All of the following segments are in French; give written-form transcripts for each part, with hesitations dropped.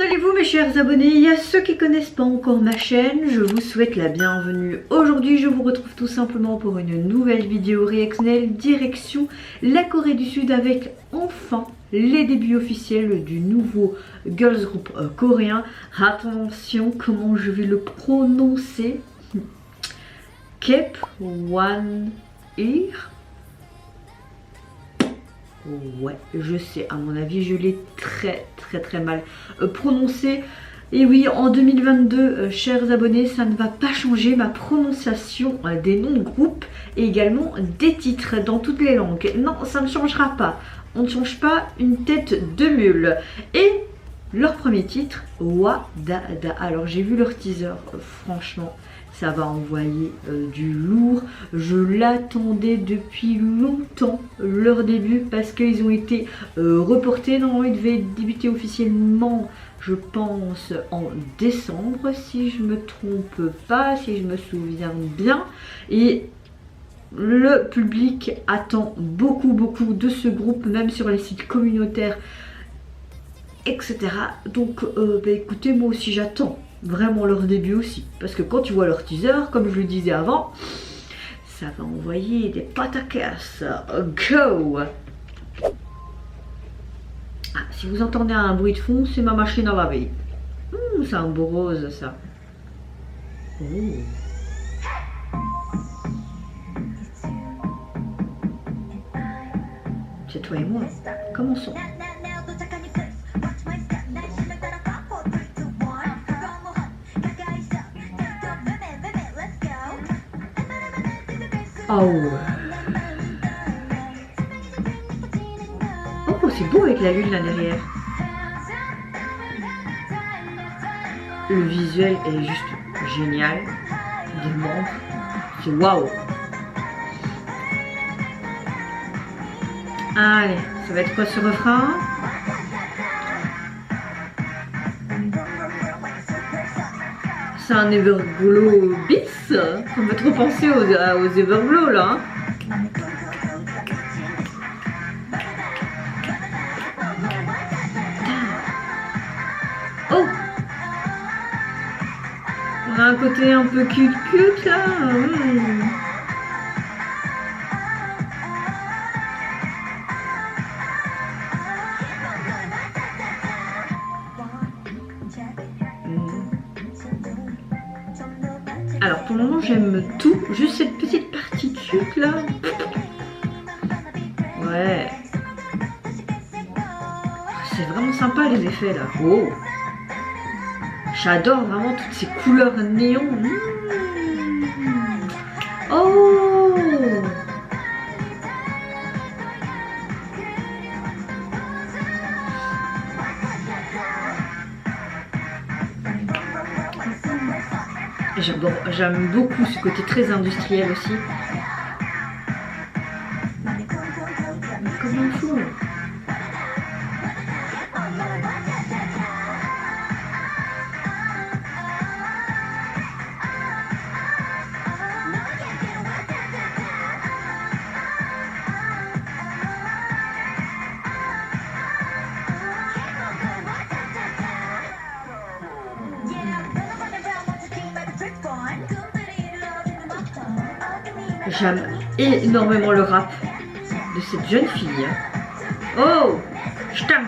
allez-vous mes chers abonnés? Il y a ceux qui connaissent pas encore ma chaîne, je vous souhaite la bienvenue. Aujourd'hui je vous retrouve tout simplement pour une nouvelle vidéo réactionnelle direction la Corée du Sud avec enfin les débuts officiels du nouveau girls group coréen. Attention comment je vais le prononcer. Kep One Ear. Ouais, je sais, à mon avis, je l'ai très mal prononcé. Et oui, en 2022, chers abonnés, ça ne va pas changer ma prononciation des noms de groupes et également des titres dans toutes les langues. Non, ça ne changera pas. On ne change pas une tête de mule. Et leur premier titre, Wadada. Alors, j'ai vu leur teaser, franchement. Ça va envoyer du lourd. Je l'attendais depuis longtemps, leur début, parce qu'ils ont été reportés. Normalement, ils devaient débuter officiellement, je pense, en décembre, si je me trompe pas, si je me souviens bien. Et le public attend beaucoup de ce groupe, même sur les sites communautaires, etc. Donc, écoutez, moi aussi j'attends vraiment leur début aussi, parce que quand tu vois leur teaser, comme je le disais avant, ça va envoyer des pataquès. Go! Ah, si vous entendez un bruit de fond, c'est ma machine à laver. C'est un beau rose ça. Oh. C'est toi et moi. Commençons. Oh, oh c'est beau avec la lune là derrière. Le visuel est juste génial. Des membres, c'est waouh. Allez, ça va être quoi ce refrain? C'est un Everglow bis. Ça me fait trop penser aux Everglow là. Oh, on a un côté un peu cute là. Alors pour le moment j'aime tout, juste cette petite partie cute là. Ouais. C'est vraiment sympa les effets là. Oh. J'adore vraiment toutes ces couleurs néon. Oh. J'aime beaucoup ce côté très industriel aussi. Comme un fou. J'aime énormément le rap de cette jeune fille. Oh, stang.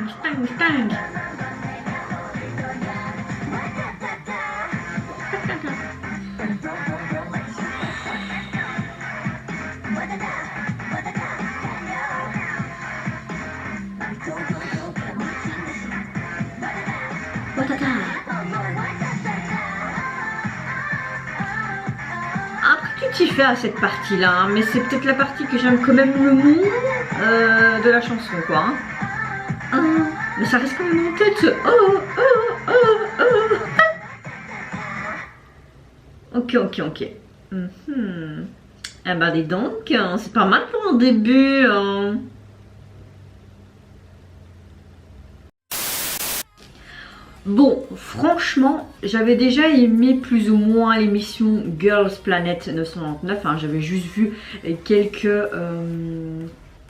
Petit fait à cette partie là, hein, mais c'est peut-être la partie que j'aime quand même le moins de la chanson quoi. Mais ça reste quand même en tête. Ok. Eh ben dis donc, hein, c'est pas mal pour un début. Hein. Bon, franchement, j'avais déjà aimé plus ou moins l'émission Girls Planet 999. Hein, j'avais juste vu quelques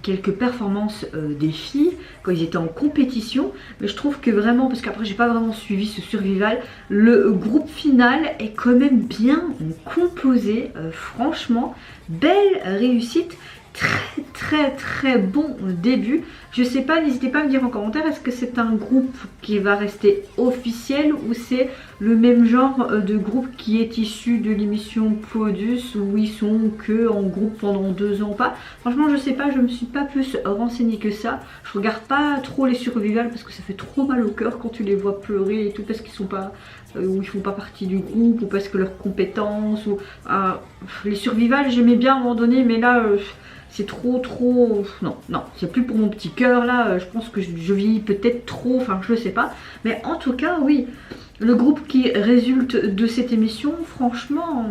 quelques performances des filles quand ils étaient en compétition, mais je trouve que vraiment, parce qu'après j'ai pas vraiment suivi ce Survival, le groupe final est quand même bien composé, franchement, belle réussite. Très bon début. Je sais pas, n'hésitez pas à me dire en commentaire, est-ce que c'est un groupe qui va rester officiel ou c'est le même genre de groupe qui est issu de l'émission Produce où ils sont que en groupe pendant 2 ans pas. Franchement je sais pas, je me suis pas plus renseignée que ça. Je regarde pas trop les Survival parce que ça fait trop mal au cœur quand tu les vois pleurer et tout parce qu'ils sont pas ou ils font pas partie du groupe ou parce que leurs compétences ou les Survival j'aimais bien à un moment donné mais là c'est trop non c'est plus pour mon petit cœur là, je pense que je vieillis peut-être trop, enfin je sais pas, mais en tout cas oui, le groupe qui résulte de cette émission, franchement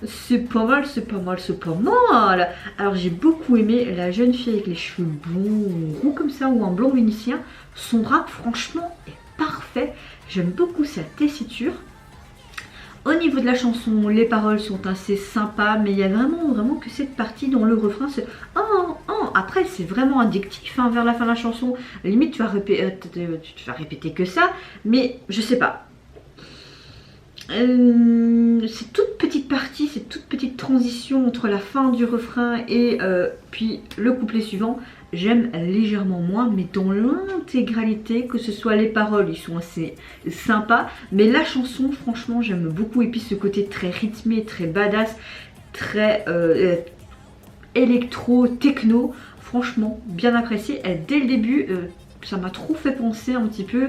c'est pas mal. Alors j'ai beaucoup aimé la jeune fille avec les cheveux blonds roux comme ça ou un blond vénitien, son rap franchement est parfait, j'aime beaucoup sa tessiture. Au niveau de la chanson, les paroles sont assez sympas, mais il y a vraiment que cette partie dans le refrain, c'est après c'est vraiment addictif vers la fin de la chanson. Limite tu vas répéter que ça, mais je sais pas. Cette toute petite partie, cette toute petite transition entre la fin du refrain et puis le couplet suivant, j'aime légèrement moins, mais dans l'intégralité, que ce soit les paroles, ils sont assez sympas, mais la chanson, franchement, j'aime beaucoup, et puis ce côté très rythmé, très badass, très électro, techno, franchement, bien apprécié, et dès le début, ça m'a trop fait penser un petit peu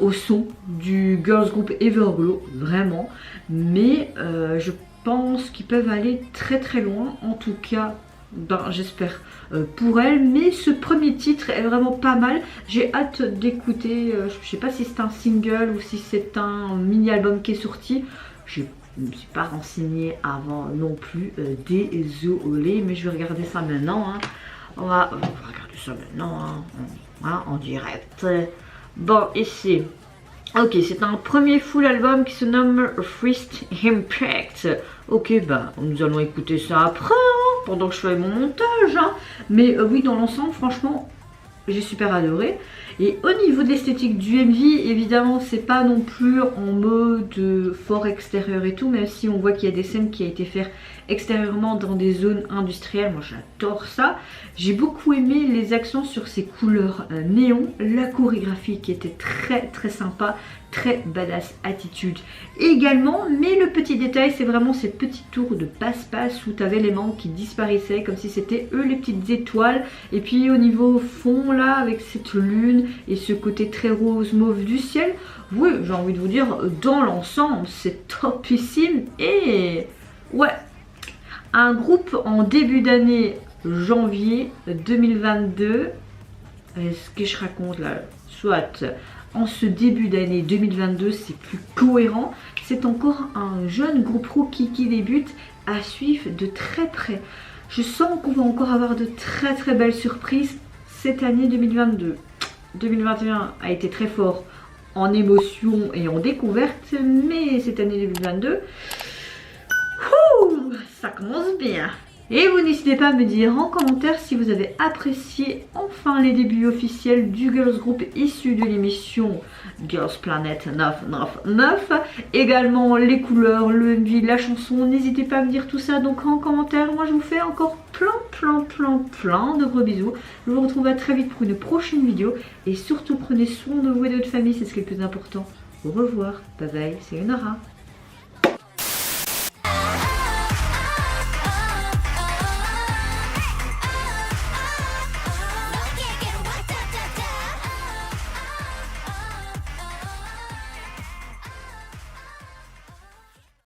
au son du girls group Everglow, vraiment, mais je pense qu'ils peuvent aller très loin, en tout cas j'espère pour elle, mais ce premier titre est vraiment pas mal, j'ai hâte d'écouter, je sais pas si c'est un single ou si c'est un mini album qui est sorti, je ne me suis pas renseignée avant non plus, désolée, mais je vais regarder ça maintenant, on va regarder ça maintenant, en direct. Bon, ici, ok, c'est un premier full album qui se nomme First Impact. Ok, nous allons écouter ça après, pendant que je fais mon montage. Mais oui, dans l'ensemble, franchement, j'ai super adoré. Et au niveau de l'esthétique du MV, évidemment, c'est pas non plus en mode fort extérieur et tout, même si on voit qu'il y a des scènes qui a été faites extérieurement dans des zones industrielles. Moi, j'adore ça. J'ai beaucoup aimé les accents sur ces couleurs néon, la chorégraphie qui était très sympa, très badass attitude également, mais le petit détail c'est vraiment ces petits tours de passe-passe où tu avais les membres qui disparaissaient comme si c'était eux les petites étoiles, et puis au niveau fond là avec cette lune et ce côté très rose mauve du ciel, oui j'ai envie de vous dire dans l'ensemble c'est topissime. Et ouais, un groupe en début d'année janvier 2022, ce que je raconte là, soit en ce début d'année 2022, c'est plus cohérent. C'est encore un jeune groupe rookie qui débute, à suivre de très près. Je sens qu'on va encore avoir de très belles surprises cette année 2022. 2021 a été très fort en émotion et en découverte, mais cette année 2022, ça commence bien. Et vous n'hésitez pas à me dire en commentaire si vous avez apprécié enfin les débuts officiels du girls group issu de l'émission Girls Planet 999. Également les couleurs, le MV, la chanson. N'hésitez pas à me dire tout ça donc en commentaire. Moi je vous fais encore plein de gros bisous. Je vous retrouve à très vite pour une prochaine vidéo. Et surtout prenez soin de vous et de votre famille, c'est ce qui est le plus important. Au revoir, bye bye, c'est Yunara.